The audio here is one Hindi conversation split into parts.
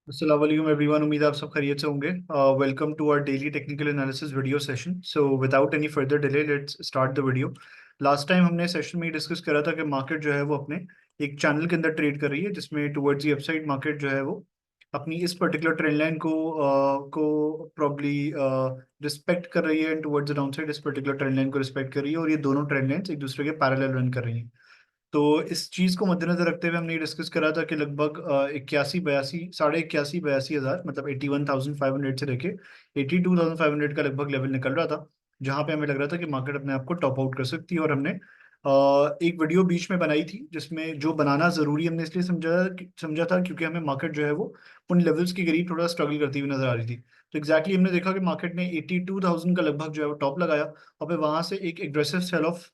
अस्सलाम वालेकुम एवरीवन। उम्मीद है आप सब खैरियत से होंगे। Welcome to our daily technical analysis video session. So without any further delay let's start the video. Last time हमने सेशन में डिस्कस करा था कि मार्केट जो है वो अपने एक चैनल के अंदर ट्रेड कर रही है, जिसमें टुवर्ड्स दी अपसाइड मार्केट जो है वो अपनी इस पर्टिकुलर ट्रेंड लाइन को प्रॉब्ली रिस्पेक्ट कर रही है, एंड टुवर्ड्स द डाउनसाइड इस पर्टिकुलर ट्रेंड लाइन को रिस्पेक्ट कर रही है, और ये दोनों ट्रेंड लाइंस एक दूसरे के पैरेलल रन कर रही हैं। तो इस चीज को मद्देनजर रखते हुए हमने ये डिस्कस करा था कि लगभग 81 82 साढ़े 81 82 हज़ार, मतलब 81,500 से लेके 82,500 का लगभग लेवल निकल रहा था, जहां पे हमें लग रहा था कि मार्केट अपने आप को टॉप आउट कर सकती है। और हमने एक वीडियो बीच में बनाई थी, जिसमें जो बनाना जरूरी हमने इसलिए समझा था क्योंकि हमें मार्केट जो है वो उन लेवल्स के करीब थोड़ा स्ट्रगल करती हुई नजर आ रही थी। तो एग्जैक्टली हमने देखा कि मार्केट ने 82,000 का लगभग जो है वो टॉप लगाया, और फिर वहां से एक aggressive sell off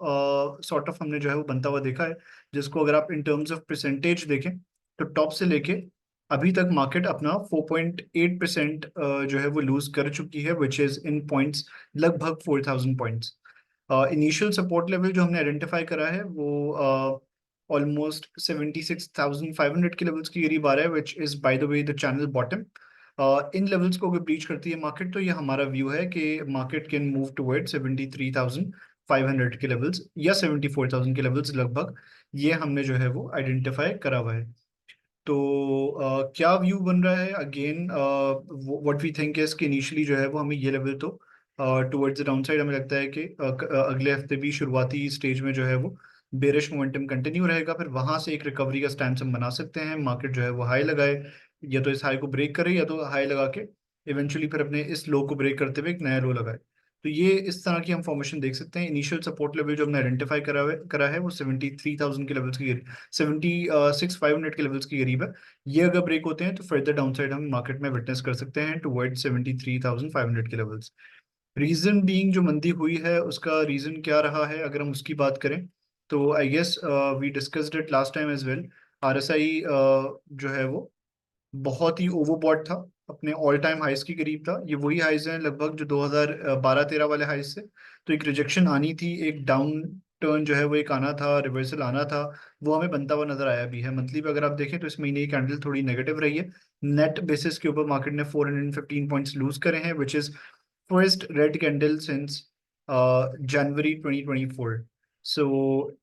sort of हमने जो है वो बनता हुआ देखा है, जिसको अगर आप इन टर्म्स ऑफ परसेंटेज देखें तो टॉप से लेके अभी तक मार्केट अपना 4.8% जो है वो लूज कर चुकी है, विच इज इन पॉइंट्स लगभग 4,000 पॉइंट्स। इनिशियल सपोर्ट लेवल जो हमने आइडेंटिफाई करा है वो ऑलमोस्ट 76,500 के लेवल्स के करीब आ रहा है, which is by the way the channel bottom. In levels को अगर ब्रीच करती है मार्केट, तो ये हमारा व्यू है कि मार्केट कैन मूव टुवर्ड 73,500 के लेवल्स या 74,000 के लेवल्स लगभग। ये हमने जो है वो आइडेंटिफाई करा हुआ है। तो क्या व्यू बन रहा है अगेन, व्हाट वी थिंक है कि इनिशियली जो है वो हमें ये लेवल तो टुवर्ड्स द डाउन साइड हमें लगता है कि अगले हफ्ते भी शुरुआती स्टेज में जो है वो बेरिश मोमेंटम कंटिन्यू रहेगा, फिर वहां से एक रिकवरी का स्टैंड हम बना सकते हैं। मार्केट जो है वो हाई लगाए, या तो इस हाई को ब्रेक करे, या तो हाई लगा के इवेंचुअली फिर अपने इस लो को ब्रेक करते हुए एक नया लो लगाए। तो ये इस तरह की हम फॉर्मेशन देख सकते हैं। इनिशियल सपोर्ट लेवल जो हमने आइडेंटिफाई करा है वो 73,000 के लेवल्स की 76,500 के लेवल्स के करीब है। ये अगर ब्रेक होते हैं तो फर्दर डाउनसाइड हम मार्केट में विटनेस कर सकते हैं टुवर्ड 73,500 के लेवल्स। रीजन बीइंग जो मंदी हुई है उसका रीजन क्या रहा है, अगर हम उसकी बात करें तो I guess we discussed it last time as well. RSI जो है वो बहुत ही ओवरबॉट था, अपने ऑल टाइम हाइस के करीब था। ये वही हाइस हैं लगभग जो 2012-13 वाले हाइस से। तो एक रिजेक्शन आनी थी, एक डाउन टर्न जो है वो एक आना था, रिवर्सल आना था, वो हमें बनता हुआ नजर आया भी है। मंथली पे अगर आप देखें तो इस महीने की कैंडल थोड़ी नेगेटिव रही है। नेट बेसिस के ऊपर मार्केट ने 415 पॉइंट्स लूज करे हैं, which is first red candle since January 2024। सो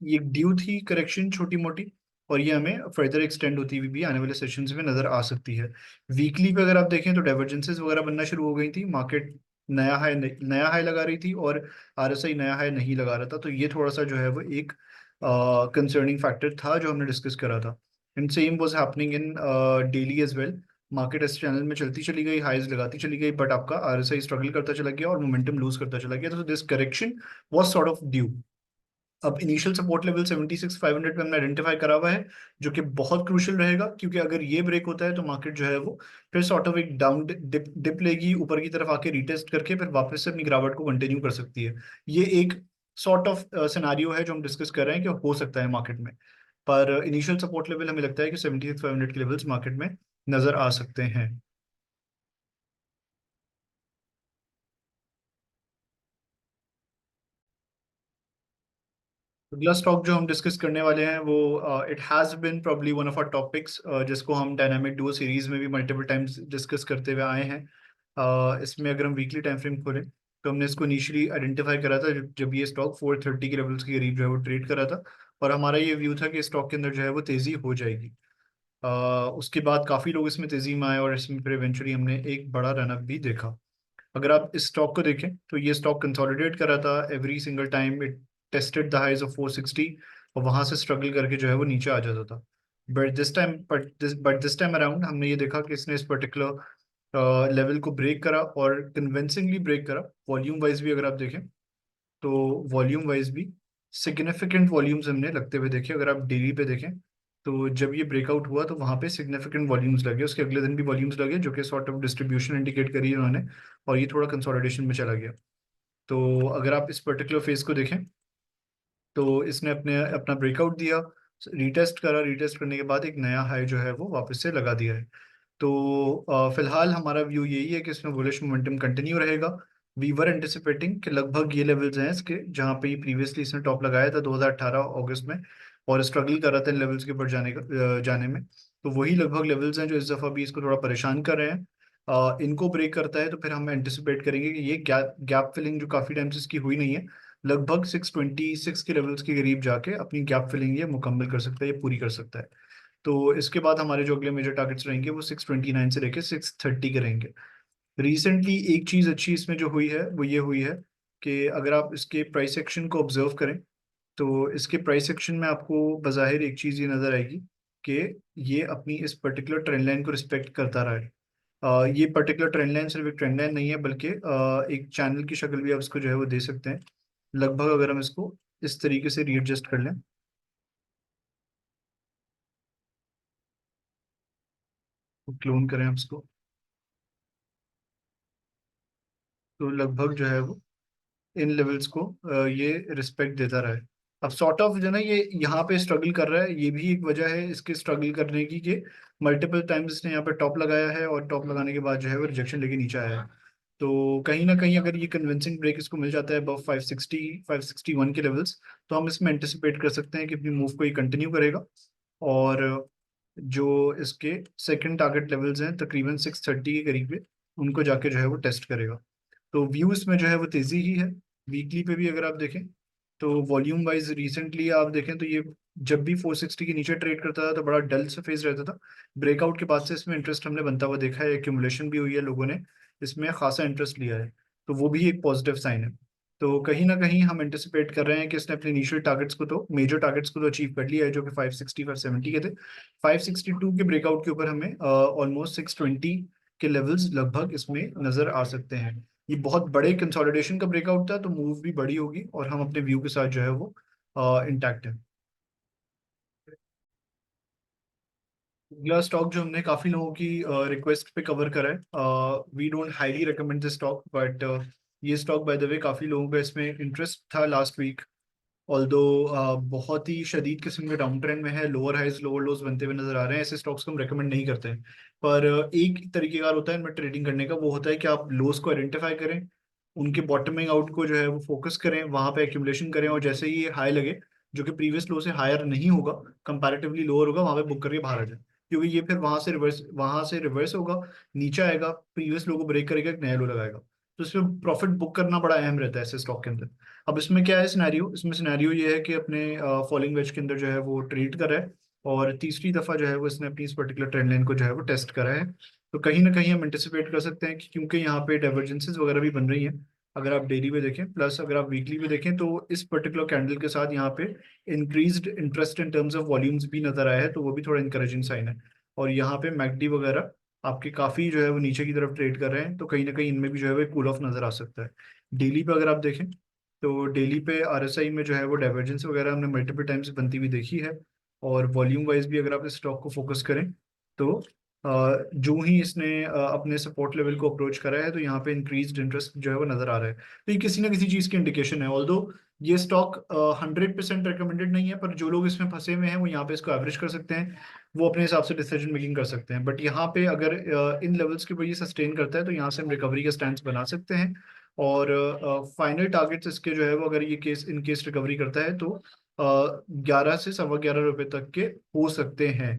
ये ड्यू थी करेक्शन छोटी मोटी, और ये हमें फर्दर एक्सटेंड होती हुई भी आने वाले सेशंस में नजर आ सकती है। वीकली पे अगर आप देखें तो डाइवर्जेंसेस वगैरह बनना शुरू हो गई थी, मार्केट नया हाई लगा रही थी और आरएसआई नया हाई नहीं लगा रहा था। तो ये थोड़ा सा जो है वो एक कंसर्निंग फैक्टर था जो हमने डिस्कस करा था। And same was happening in daily as well. Market इस चैनल में चलती चली गई, हाईज लगाती चली गई, बट आपका आरएसआई स्ट्रगल करता चला गया और मोमेंटम लूज करता चला गया। तो this correction was sort of due. अब इनिशियल सपोर्ट लेवल 76,500 पे हमने आइडेंटिफाई करा हुआ है, जो कि बहुत क्रूशियल रहेगा, क्योंकि अगर ये ब्रेक होता है तो मार्केट जो है वो फिर सॉर्ट ऑफ एक डाउन डिप लेगी ऊपर की तरफ आके रीटेस्ट करके, फिर वापस से अपनी गिरावट को कंटिन्यू कर सकती है। ये एक सॉर्ट ऑफ सिनारियो है जो हम डिस्कस कर रहे हैं कि हो सकता है मार्केट में। पर इनिशियल सपोर्ट लेवल हमें लगता है कि 76,500 के लेवल्स मार्केट में नजर आ सकते हैं। अगला स्टॉक जो हम डिस्कस करने वाले हैं वो it has been probably one of our topics, जिसको हम डायनामिक डुओ सीरीज में भी मल्टीपल टाइम्स डिस्कस करते हुए आए हैं। इसमें अगर हम वीकली टाइम फ्रेम खोलें तो हमने इसको इनिशियली आइडेंटिफाई करा था जब ये स्टॉक 430 के लेवल्स के करीब जो है वो ट्रेड करा था, और हमारा ये व्यू था कि स्टॉक के अंदर जो है वो तेजी हो जाएगी। उसके बाद काफ़ी लोग इसमें तेजी में आए, और इसमें फिर इवेंचुअली हमने एक बड़ा रनअप भी देखा। अगर आप इस स्टॉक को देखें तो ये स्टॉक कंसोलिडेट कर रहा था every single time it tested the highs of 460, और वहां से स्ट्रगल करके जो है वो नीचे आ जाता था। बट दिस टाइम अराउंड हमने ये देखा कि इसने इस पर्टिकुलर लेवल को ब्रेक करा, और कन्विंसिंगली ब्रेक करा। वॉल्यूम वाइज भी अगर आप देखें तो वॉल्यूम वाइज भी सिग्निफिकेंट वॉल्यूम्स हमने लगते हुए देखे। अगर आप डेली पे देखें तो जब ये ब्रेकआउट हुआ तो वहां पे सिग्निफिकेंट वॉल्यूम्स लगे, उसके अगले दिन भी वॉल्यूम्स लगे, जो कि सॉर्ट ऑफ डिस्ट्रीब्यूशन इंडिकेट करी है उन्होंने, और ये थोड़ा कंसोलिडेशन में चला गया। तो अगर आप इस पर्टिकुलर फेज को देखें तो इसने अपने अपना ब्रेकआउट दिया, रीटेस्ट करा, रीटेस्ट करने के बाद एक नया हाई जो है वो वापस से लगा दिया है। तो फिलहाल हमारा व्यू यही है कि इसमें बुलिश मोमेंटम कंटिन्यू रहेगा। वी वर एंटिसिपेटिंग कि लगभग ये लेवल्स हैं इसके, जहाँ पे प्रीवियसली इसने टॉप लगाया था 2018 अगस्त में, और स्ट्रगल कर रहा था इन लेवल्स के ऊपर जाने में। तो वही लगभग लेवल्स हैं जो इस दफ़ा भी इसको थोड़ा परेशान कर रहे हैं। इनको ब्रेक करता है तो फिर हम एंटिसिपेट करेंगे कि ये गैप गैप फिलिंग जो काफ़ी टाइम से इसकी हुई नहीं है, लगभग 626 के लेवल्स के करीब जाके अपनी गैप फिलिंग ये मुकम्मल कर सकता है, ये पूरी कर सकता है। तो इसके बाद हमारे जो अगले मेजर टारगेट्स रहेंगे वो 629 से लेके 630 के रहेंगे। रिसेंटली एक चीज़ अच्छी इसमें जो हुई है वो ये हुई है कि अगर आप इसके प्राइस एक्शन को ऑब्जर्व करें तो इसके प्राइस एक्शन में आपको बज़ाहिर एक चीज़ ये नज़र आएगी कि ये अपनी इस पर्टिकुलर ट्रेंड लाइन को रिस्पेक्ट करता रहा है। ये पर्टिकुलर ट्रेंड लाइन सिर्फ एक ट्रेंड लाइन नहीं है, बल्कि एक चैनल की शक्ल भी आप इसको जो है वो दे सकते हैं। लगभग अगर हम इसको इस तरीके से रीएडजस्ट कर लें, तो क्लोन करें आप इसको, तो लगभग जो है वो इन लेवल्स को ये रिस्पेक्ट देता रहा है। अब सॉर्ट ऑफ जो ना ये यहाँ पे स्ट्रगल कर रहा है, ये भी एक वजह है इसके स्ट्रगल करने की कि मल्टीपल टाइम्स इसने यहाँ पे टॉप लगाया है और टॉप लगाने के बाद जो है वो रिजेक्शन लेके नीचे आया है। तो कहीं ना कहीं अगर ये कन्विंसिंग ब्रेक इसको मिल जाता है अबव 560 561 के लेवल्स, तो हम इसमें एंटिसिपेट कर सकते हैं कि अपनी मूव को ये कंटिन्यू करेगा। और जो इसके सेकंड टारगेट लेवल्स हैं तकरीबन 630 के करीब पे, उनको जाके जो है वो टेस्ट करेगा। तो व्यूज में जो है वो तेजी ही है। वीकली पे भी अगर आप देखें तो वॉल्यूम वाइज रिसेंटली आप देखें तो ये जब भी 460 के नीचे ट्रेड करता था तो बड़ा डल सा फेज रहता था। ब्रेकआउट के बाद से इसमें इंटरेस्ट हमने बनता हुआ देखा है, एक्यूमुलेशन भी हुई है, लोगों ने इसमें खासा इंटरेस्ट लिया है। तो वो भी एक पॉजिटिव साइन है। तो कहीं ना कहीं हम एंटिसिपेट कर रहे हैं कि इसने अपने इनिशियल टारगेट्स को तो मेजर टारगेट्स को तो अचीव कर लिया है, जो कि 560 570 के थे। 562 के ब्रेकआउट के ऊपर हमें ऑलमोस्ट 620 के लेवल्स लगभग इसमें नजर आ सकते हैं। ये बहुत बड़े कंसोलिडेशन का ब्रेकआउट था, तो मूव भी बड़ी होगी और हम अपने व्यू के साथ जो है वो इंटैक्ट है। अगला स्टॉक जो हमने काफी लोगों की रिक्वेस्ट पे कवर करा है, we don't highly recommend this stock, but ये स्टॉक बाय द वे काफी लोगों का इसमें इंटरेस्ट था लास्ट वीक। ऑल्दो बहुत ही शदीद किस्म के डाउन ट्रेंड में है, लोअर हाइज लोअर लोज बनते हुए नजर आ रहे हैं, ऐसे स्टॉक्स को हम रेकमेंड नहीं करते हैं। पर एक तरीकेकार होता है इनमें ट्रेडिंग करने का, वो होता है कि आप लोज को आइडेंटिफाई करें, उनके बॉटमिंग आउट को जो है वो फोकस करें, वहां पे एक्यूमुलेशन करें, और जैसे ही ये हाई लगे जो कि प्रीवियस लो से हायर नहीं होगा, कंपैरेटिवली लोअर होगा, वहां पे बुक करके बाहर आ जाए। क्योंकि ये फिर वहां से रिवर्स होगा, नीचे आएगा, प्रीवियस लो को ब्रेक करेगा, एक नया लो लगाएगा। तो इसमें प्रॉफिट बुक करना बड़ा अहम रहता है ऐसे स्टॉक के अंदर। अब इसमें क्या है सिनेरियो, इसमें सिनेरियो ये है कि अपने फॉलिंग वेज के अंदर जो है वो ट्रेड करा है, और तीसरी दफा जो है वो इसने अपनी इस पर्टिकुलर ट्रेंड लाइन को जो है वो टेस्ट करा है। तो कहीं ना कहीं हम एंटिसिपेट कर सकते हैं कि क्योंकि यहाँ पे डाइवर्जेंसेस वगैरह भी बन रही हैं, अगर आप डेली में देखें प्लस अगर आप वीकली में देखें, तो इस पर्टिकुलर कैंडल के साथ यहाँ पे increased interest in terms of volumes भी नजर आया है, तो वो भी थोड़ा इंकरेजिंग साइन है। और यहाँ पे मैकडी वगैरह आपके काफी जो है वो नीचे की तरफ ट्रेड कर रहे हैं, तो कहीं ना कहीं इनमें भी जो है वो कूल ऑफ नजर आ सकता है। डेली पे अगर आप देखें तो डेली पे आरएसआई में जो है वो डाइवर्जेंस वगैरह हमने मल्टीपल टाइम्स बनती हुई देखी है। और वॉल्यूम वाइज भी अगर आप इस स्टॉक को फोकस करें तो जो ही इसने अपने सपोर्ट लेवल को अप्रोच करा है, तो यहाँ पे इंक्रीज्ड इंटरेस्ट जो है वो नजर आ रहा है। तो ये किसी ना किसी चीज़ की इंडिकेशन है। ऑल्दो ये स्टॉक 100% रिकमेंडेड नहीं है, पर जो लोग इसमें फंसे हुए हैं वो यहाँ पे इसको एवरेज कर सकते हैं, वो अपने हिसाब से डिसीजन मेकिंग कर सकते हैं। बट यहाँ पे अगर इन लेवल्स के ऊपर ये सस्टेन करता है तो यहाँ से हम रिकवरी का स्टैंड बना सकते हैं। और फाइनल टारगेट्स इसके जो है वो अगर ये केस इन केस रिकवरी करता है तो 11 से 11.25 रुपए तक के हो सकते हैं।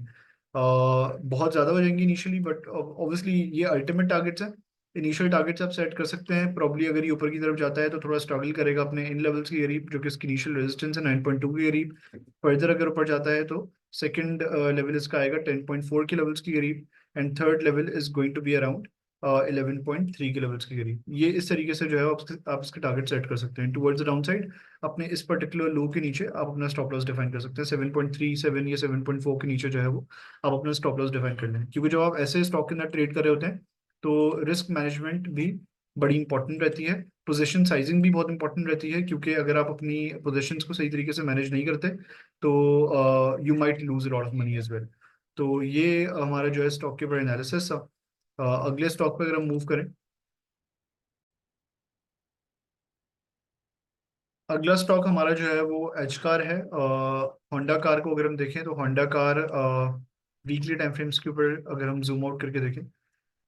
बहुत ज़्यादा हो जाएंगी इनिशियली, बट ऑब्वियसली ये अल्टीमेट टारगेट्स हैं। इनिशियल टारगेट्स आप सेट कर सकते हैं, प्रॉब्ली अगर ये ऊपर की तरफ जाता है तो थोड़ा स्ट्रगल करेगा अपने इन लेवल्स के करीब, जो कि इसकी इनिशियल रेजिस्टेंस है 9.2 के करीब। फर्दर अगर ऊपर जाता है तो सेकंड लेवल इसका आएगा 10.4 के लेवल्स के करीब, and third level is going to be around 11.3 के लेवल्स के करीब। ये इस तरीके से जो है आप इसके टारगेट सेट कर सकते हैं टुवर्ड्स द डाउन साइड। अपने इस पर्टिकुलर लो के नीचे आप अपना स्टॉप लॉस डिफाइन कर सकते हैं, 7.37 या 7.4 के नीचे जो है वो आप अपना स्टॉप लॉस डिफाइन कर लें। क्योंकि जब आप ऐसे स्टॉक के अंदर ट्रेड कर रहे होते हैं तो रिस्क मैनेजमेंट भी बड़ी इंपॉर्टेंट रहती है, पोजीशन साइजिंग भी बहुत इंपॉर्टेंट रहती है, क्योंकि अगर आप अपनी पोजीशंस को सही तरीके से मैनेज नहीं करते तो you might lose lot of money as well. तो ये हमारा जो है स्टॉक के ऊपर एनालिसिस। अगले स्टॉक पे अगर हम मूव करें, अगला स्टॉक हमारा जो है वो एच कार है। होंडा कार को अगर हम देखें तो Honda car weekly time frames के ऊपर अगर हम जूम आउट करके देखें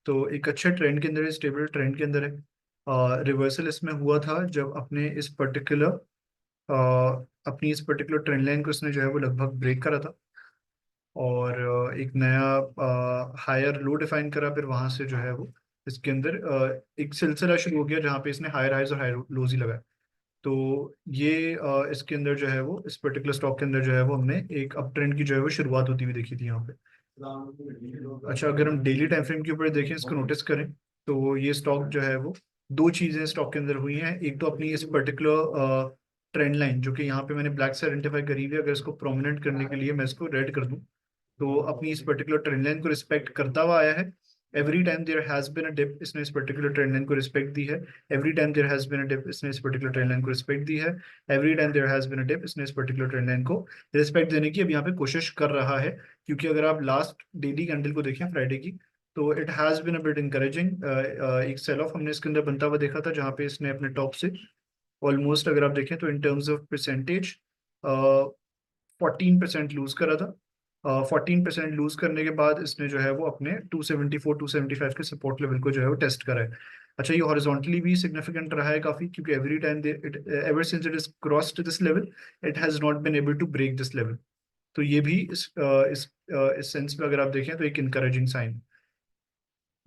तो एक अच्छे ट्रेंड के अंदर है, स्टेबल ट्रेंड के अंदर है। रिवर्सल इसमें हुआ था जब अपनी इस पर्टिकुलर ट्रेंड लाइन को इसने जो है वो लगभग ब्रेक करा था। और एक नया हायर लो डिफाइन करा, फिर वहां से जो है वो इसके अंदर एक सिलसिला शुरू हो गया जहाँ पे इसने हायर हाइज और हायर लोज ही लगाए। तो ये इसके अंदर जो है वो इस पर्टिकुलर स्टॉक के अंदर जो है वो हमने एक अप ट्रेंड की जो है वो शुरुआत होती हुई देखी थी यहाँ पे। अच्छा, अगर हम डेली टाइम फ्रेम के ऊपर देखें, इसको नोटिस करें, तो ये स्टॉक जो है वो दो चीजें स्टॉक के अंदर हुई हैं। एक तो अपनी इस पर्टिकुलर ट्रेंड लाइन जो कि यहाँ पे मैंने ब्लैक से आइडेंटिफाई करी हुई है, अगर इसको प्रोमिनेंट करने के लिए मैं इसको रेड कर दूं, तो अपनी इस पर्टिकुलर ट्रेंड लाइन को रिस्पेक्ट करता हुआ आया है। Every time there has been a dip, इसने इस पर्टिकुलर ट्रेंड लाइन को रिस्पेक्ट दी है। Every time there has been a dip, इसने इस पर्टिकुलर ट्रेंड लाइन को रिस्पेक्ट दी है। Every time there has been a dip, इसने इस पर्टिकुलर ट्रेंड लाइन को रिस्पेक्ट देने की अब यहाँ पे कोशिश कर रहा है। क्योंकि अगर आप लास्ट डेली कैंडल को देखें फ्राइडे की, तो it has been a bit encouraging. एक सेल ऑफ हमने इसके अंदर बनता हुआ देखा था जहाँ पे इसने अपने टॉप से ऑलमोस्ट, अगर आप देखें तो in terms of percentage, 14% lose करा था। 14% लूज करने के बाद इसने जो है वो अपने 274 275 के सपोर्ट लेवल को जो है वो टेस्ट करा है। अच्छा, ये हॉरिजॉन्टली भी सिग्निफिकेंट रहा है काफी, क्योंकि every time it ever since it is crossed this level, it has not been able to break this level. तो ये भी इस सेंस में अगर आप देखें तो एक इनकरेजिंग साइन।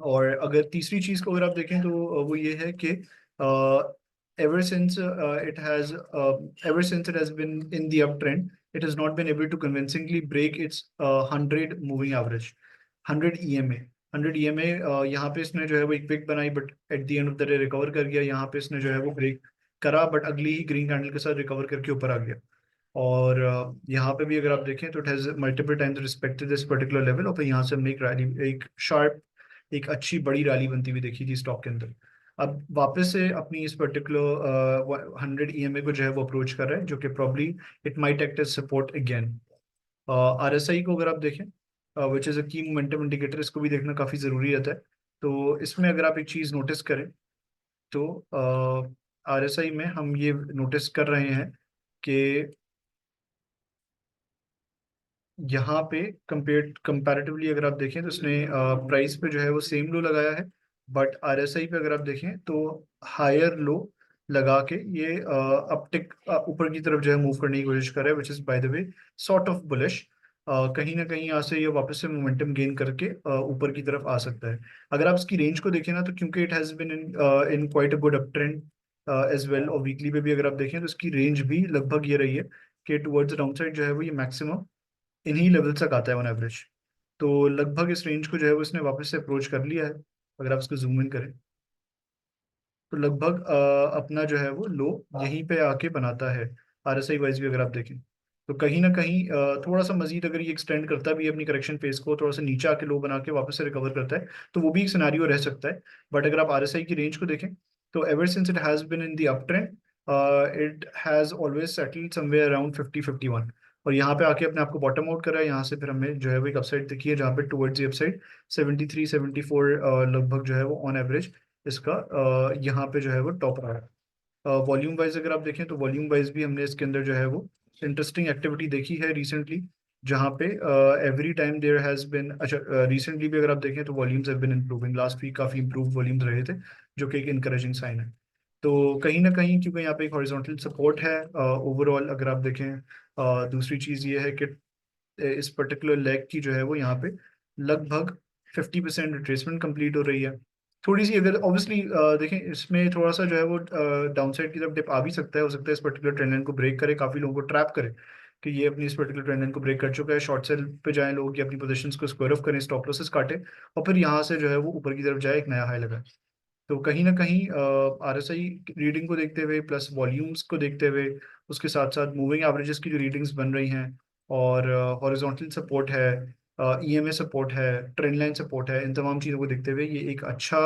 और अगर तीसरी चीज को अगर आप देखें तो वो ये है कि ever since it has ever since it has been in the uptrend, it has not been able to convincingly break its 100 moving average, 100 EMA। 100 EMA यहाँ पे इसने जो है वो एक पिक बनाई, but at the end of the day recover कर गया। यहाँ पे इसने जो है वो ब्रेक करा, बट अगली ही ग्रीन कैंडल के साथ रिकवर करके ऊपर आ गया। और यहाँ पे भी अगर आप देखें तो it has multiple times respected this particular level, और फिर यहाँ से हमने एक रैली, एक शार्प, एक अच्छी बड़ी रैली बनती हुई देखी थी स्टॉक के अंदर। अब वापस से अपनी इस पर्टिकुलर 100 EMA को जो है वो अप्रोच कर रहा है, जो कि probably it might act as support again. RSI को अगर आप देखें, विच इज़ अ की मोमेंटम इंडिकेटर, इसको भी देखना काफ़ी ज़रूरी रहता है। तो इसमें अगर आप एक चीज़ नोटिस करें, तो RSI में हम ये नोटिस कर रहे हैं कि यहाँ पे कंपैरेटिवली अगर आप देखें तो इसने प्राइस पे जो है वो सेम लो लगाया है, बट RSI पे अगर आप देखें तो हायर लो लगा के ये अपटिक ऊपर की तरफ जो है मूव करने की कोशिश कर रहा है, which is by the way sort of bullish. कहीं ना कहीं यहाँ से ये वापस से मोमेंटम गेन करके ऊपर की तरफ आ सकता है। अगर आप इसकी रेंज को देखें ना, तो क्योंकि it has been in quite a good up trend as well, और वीकली पे भी अगर आप देखें तो इसकी रेंज भी लगभग ये रही है कि टुवर्ड्स डाउन साइड जो है वो ये मैक्सिमम इन्हीं लेवल तक आता है ऑन एवरेज। तो लगभग इस रेंज को जो है वो इसने वापस से अप्रोच कर लिया है। अगर आप इसको जूम इन करें, तो लगभग अपना जो है वो लो यहीं पे आके बनाता है। RSI वाइज भी अगर आप देखें, तो कहीं ना कहीं थोड़ा सा मजीद अगर ये एक्सटेंड करता भी है अपनी करेक्शन फेज को, थोड़ा सा नीचे आके लो बना के वापस से रिकवर करता है, तो वो भी एक सिनारियो रह सकता है। बट अगर आप RSI की रेंज को देखें, तो ever since it has been in the up trend, it has always settled somewhere around 50-51। और यहाँ पे आके अपने आप को बॉटम आउट करा है। यहाँ से फिर हमें जो है वो एक अपसाइड दिखी है, जहाँ पे टुवर्ड्स द अपसाइड 73-74 लगभग जो है वो ऑन एवरेज इसका यहाँ पे जो है वो टॉप रहा है। वॉल्यूम वाइज अगर आप देखें, तो वॉल्यूम वाइज भी हमने इसके अंदर जो है वो इंटरेस्टिंग एक्टिविटी देखी है रिसेंटली, जहाँ पे every time there has been, अच्छा रिसेंटली भी अगर आप देखें तो volumes have been improving. Last week काफी इंप्रूव वॉल्यूम्स रहे थे, जो कि एक इनकरेजिंग साइन है। तो कहीं ना कहीं क्योंकि यहाँ पे एक हॉरिजॉन्टल सपोर्ट है ओवरऑल अगर आप देखें, दूसरी चीज ये है कि इस पर्टिकुलर लेग की जो है वो यहाँ पे लगभग 50% रिट्रेसमेंट कंप्लीट हो रही है। थोड़ी सी अगर ऑब्वियसली देखें, इसमें थोड़ा सा जो है वो डाउन साइड की तरफ डिप आ भी सकता है, हो सकता है इस पर्टिकुलर ट्रेंड लाइन को ब्रेक करे, काफी लोगों को ट्रैप करे कि ये अपनी इस पर्टिकुलर ट्रेंड लाइन को ब्रेक कर चुका है, शॉर्ट सेल पे जाएं लोग, या अपनी पोजीशंस को स्क्वायर ऑफ करें, स्टॉप लॉसेस काटे, और फिर यहाँ से जो है वो ऊपर की तरफ जाए, एक नया हाई लगाए। तो कहीं ना कहीं RSI रीडिंग को देखते हुए, प्लस वॉल्यूम्स को देखते हुए, उसके साथ साथ मूविंग एवरेजेस की जो रीडिंग्स बन रही हैं, और हॉरिजॉन्टल सपोर्ट है, EMA सपोर्ट है, ट्रेंड लाइन सपोर्ट है, इन तमाम चीज़ों को देखते हुए ये एक अच्छा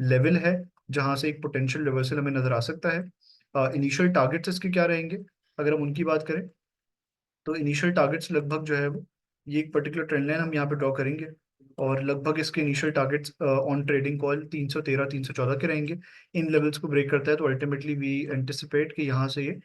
लेवल है जहां से एक पोटेंशियल रिवर्सल हमें नजर आ सकता है। इनिशियल टारगेट्स इसके क्या रहेंगे, अगर हम उनकी बात करें, तो इनिशियल टारगेट्स लगभग जो है वो ये एक पर्टिकुलर ट्रेंड लाइन हम यहाँ पे ड्रॉ करेंगे, और लगभग इसके initial targets on trading call 313 314 के रहेंगे। इन लेवल्स को ब्रेक करता है तो अल्टीमेटली वी एंटिसिपेट कि यहाँ से ये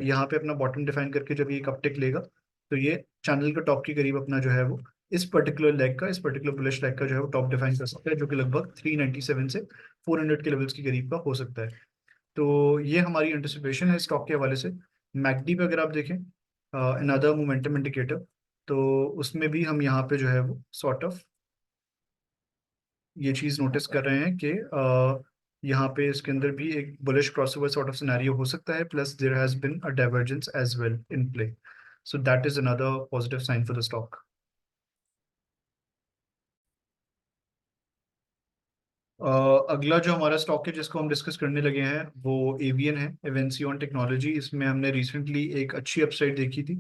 यहाँ पे अपना बॉटम डिफाइन करके जब ये एक अपटिक लेगा, तो ये चैनल के टॉप के करीब अपना जो है वो इस पर्टिकुलर लेग का, इस पर्टिकुलर बुलिश लेग का जो है वो टॉप डिफाइन कर सकता है, जो कि लगभग 397 से 400 के लेवल्स के करीब का हो सकता है। तो ये हमारी एंटिसिपेशन है स्टॉक के हवाले से। मैकडी पे अगर आप देखें, अनदर मोमेंटम इंडिकेटर, तो उसमें भी हम यहाँ पे जो है वो सॉर्ट ऑफ ये चीज नोटिस कर रहे हैं कि यहाँ पे इसके अंदर भी एक bullish crossover sort of scenario हो सकता है, plus there has been a divergence as well in play, so that is another positive sign for the stock. अगला जो हमारा स्टॉक है जिसको हम डिस्कस करने लगे हैं वो एवियन है, एवेंसियन टेक्नोलॉजी। इसमें हमने रिसेंटली एक अच्छी अपसाइड देखी थी।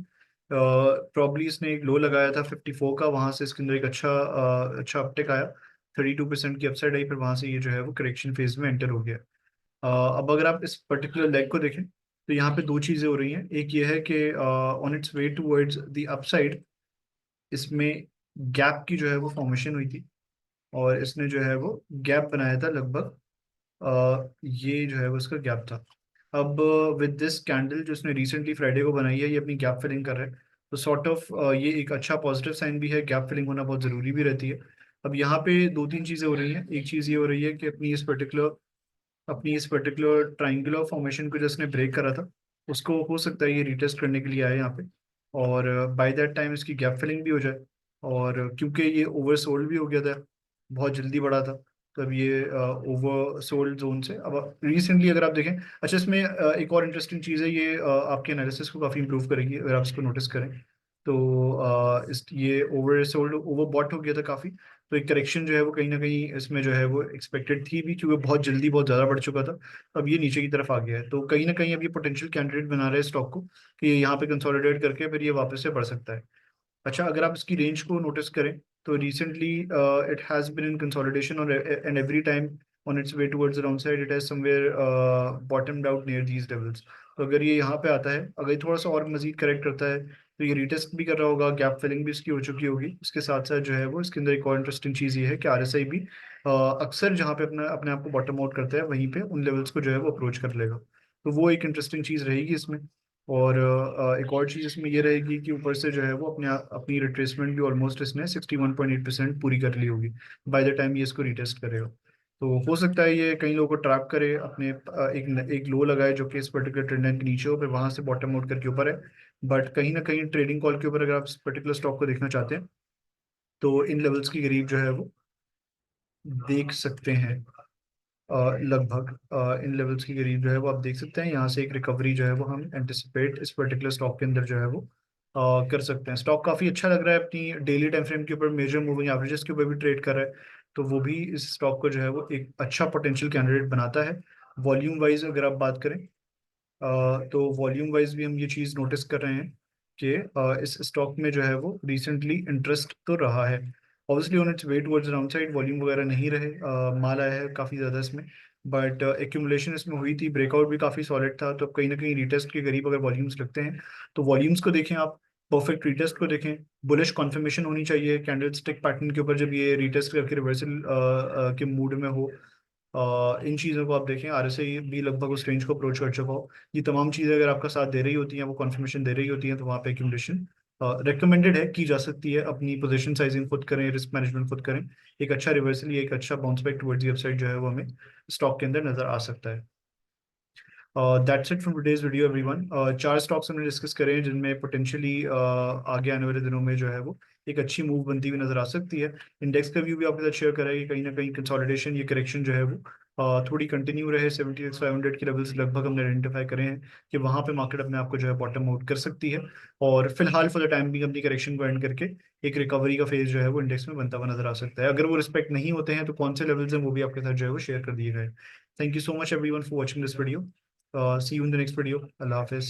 प्रॉब्ली इसने एक लो लगाया था 54 का, वहां से इसके अंदर एक अच्छा अपटेक आया, 32% की अपसाइड आई, फिर वहां से ये जो है वो करेक्शन फेज में एंटर हो गया। अब अगर आप इस पर्टिकुलर लेग को देखें तो यहाँ पे दो चीजें हो रही हैं। एक ये है कि on its way towards the upside इसमें गैप की जो है वो फॉर्मेशन हुई थी, और इसने जो है वो गैप बनाया था लगभग, ये जो है वो इसका गैप था। अब विद दिस कैंडल जो इसने रिसेंटली फ्राइडे को बनाई है, ये अपनी गैप फिलिंग कर रहा है, तो सॉर्ट ऑफ ये एक अच्छा पॉजिटिव साइन भी है, गैप फिलिंग होना बहुत ज़रूरी भी रहती है। अब यहाँ पे दो तीन चीज़ें हो रही हैं। एक चीज़ ये हो रही है कि अपनी इस पर्टिकुलर ट्राइंगुलर फॉर्मेशन को जिसने ब्रेक करा था, उसको हो सकता है ये रिटेस्ट करने के लिए आए यहाँ पे, और बाय दैट टाइम इसकी गैप फिलिंग भी हो जाए। और क्योंकि ये ओवरसोल्ड भी हो गया था, बहुत जल्दी बढ़ा था, तो अब ये ओवरसोल्ड जोन से अब रिसेंटली अगर आप देखें, अच्छा इसमें एक और इंटरेस्टिंग चीज़ है, ये आपके एनालिसिस को काफ़ी इंप्रूव करेगी अगर आप इसको नोटिस करें। तो इस ये ओवरसोल्ड ओवरबॉट हो गया था काफ़ी, तो एक करेक्शन जो है वो कहीं ना कहीं इसमें जो है वो एक्सपेक्टेड थी भी, क्योंकि बहुत जल्दी बहुत ज़्यादा बढ़ चुका था। अब ये नीचे की तरफ आ गया है, तो कहीं ना कहीं अब ये पोटेंशियल कैंडिडेट बना रहे हैं स्टॉक को कि ये यहाँ पे कंसोलिडेट करके फिर ये वापस से बढ़ सकता है। अच्छा, अगर आप इसकी रेंज को नोटिस करें तो recently it has been in consolidation, और and every time on its way towards the down side it has somewhere bottomed out near these levels. तो अगर ये यहाँ पे आता है, अगर ये थोड़ा सा और मजीद करेक्ट करता है, तो ये रिटेस्ट भी कर रहा होगा, गैप फिलिंग भी इसकी हो चुकी होगी। इसके साथ साथ जो है वो इसके अंदर एक और इंटरेस्टिंग चीज़ ये है कि आरएसआई भी अक्सर जहाँ पे अपना अपने आप को बॉटम आउट करता है, वहीं पे उन लेवल्स को जो है वो अप्रोच कर लेगा, तो वो एक इंटरेस्टिंग चीज़ रहेगी इसमें। और एक और चीज़ इसमें ये रहेगी कि ऊपर से जो है वो अपनी रिट्रेसमेंट भी ऑलमोस्ट इसने 61.8% पूरी कर ली होगी बाय द टाइम ये इसको रिटेस्ट करेगा। तो हो सकता है ये कई लोगों को ट्रैप करे, अपने एक लो लगाए जो कि इस पर्टिकुलर ट्रेंड लाइन के नीचे हो, फिर वहां से बॉटम आउट करके ऊपर है। बट कहीं ना कहीं ट्रेडिंग कॉल के ऊपर अगर आप इस पर्टिकुलर स्टॉक को देखना चाहते हैं, तो इन लेवल्स के करीब जो है वो देख सकते हैं। लगभग इन लेवल्स के करीब जो है वो आप देख सकते हैं, यहाँ से एक रिकवरी जो है वो हम एंटिसिपेट इस पर्टिकुलर स्टॉक के अंदर जो है वो कर सकते हैं। स्टॉक काफ़ी अच्छा लग रहा है, अपनी डेली टाइम फ्रेम के ऊपर मेजर मूविंग एवरेजेस के ऊपर भी ट्रेड कर रहा है, तो वो भी इस स्टॉक को जो है वो एक अच्छा पोटेंशियल कैंडिडेट बनाता है। वॉल्यूम वाइज अगर आप बात करें, तो वॉल्यूम वाइज भी हम ये चीज़ नोटिस कर रहे हैं कि इस स्टॉक में जो है वो रिसेंटली इंटरेस्ट तो रहा है। Obviously on its way towards down side volume वगैरह नहीं रहे, माल आया है काफ़ी ज़्यादा इसमें, बट एक्यूमुलेशन इसमें हुई थी, ब्रेकआउट भी काफ़ी सॉलिड था, तो अब कहीं ना कहीं रिटेस्ट के करीब अगर वॉल्यूम्स लगते हैं, तो वॉल्यूम्स को देखें आप, परफेक्ट रिटेस्ट को देखें, बुलिश कॉन्फर्मेशन होनी चाहिए कैंडल स्टिक पैटर्न के ऊपर जब ये रिटेस्ट करके रिवर्सल के मूड में हो। इन चीज़ों को आप देखें, आरएसआई भी लगभग उस रेंज को अप्रोच कर चुका हो। ये तमाम चीज़ें अगर आपका साथ दे रही होती हैं, वो कॉन्फर्मेशन दे रही होती हैं, तो वहाँ पे एक्यूमुलेशन रिकमेंडेड है, की जा सकती है। अपनी पोजीशन साइजिंग खुद करें, रिस्क मैनेजमेंट खुद करें, एक अच्छा रिवर्सल या एक अच्छा bounce back towards the upside जो है वो हमें स्टॉक के अंदर नजर आ सकता है। That's it from today's video everyone. चार स्टॉक्स हमने डिस्कस करे हैं जिनमें पोटेंशियली आगे आने वाले दिनों में जो है वो एक अच्छी मूव बनती हुई नजर आ सकती है। इंडेक्स का व्यू भी आपके साथ शेयर करा है कि कहीं ना कहीं कंसोलिडेशन, ये करेक्शन जो है वो थोड़ी कंटिन्यू रहे। 76,500 के लेवल्स लगभग हमने आइडेंटिफाई करे हैं कि वहां पे मार्केट अपने आप को जो है बॉटम आउट कर सकती है, और फिलहाल फॉर द टाइम भी अपनी करेक्शन को एंड करके एक रिकवरी का फेज जो है वो इंडेक्स में बनता हुआ नजर आ सकता है। अगर वो रिस्पेक्ट नहीं होते हैं तो कौन से लेवल्स हैं वो भी आपके साथ जो है वो शेयर कर दिए गए। Thank you so much everyone for watching this video. See you in the next video. Allah Hafiz.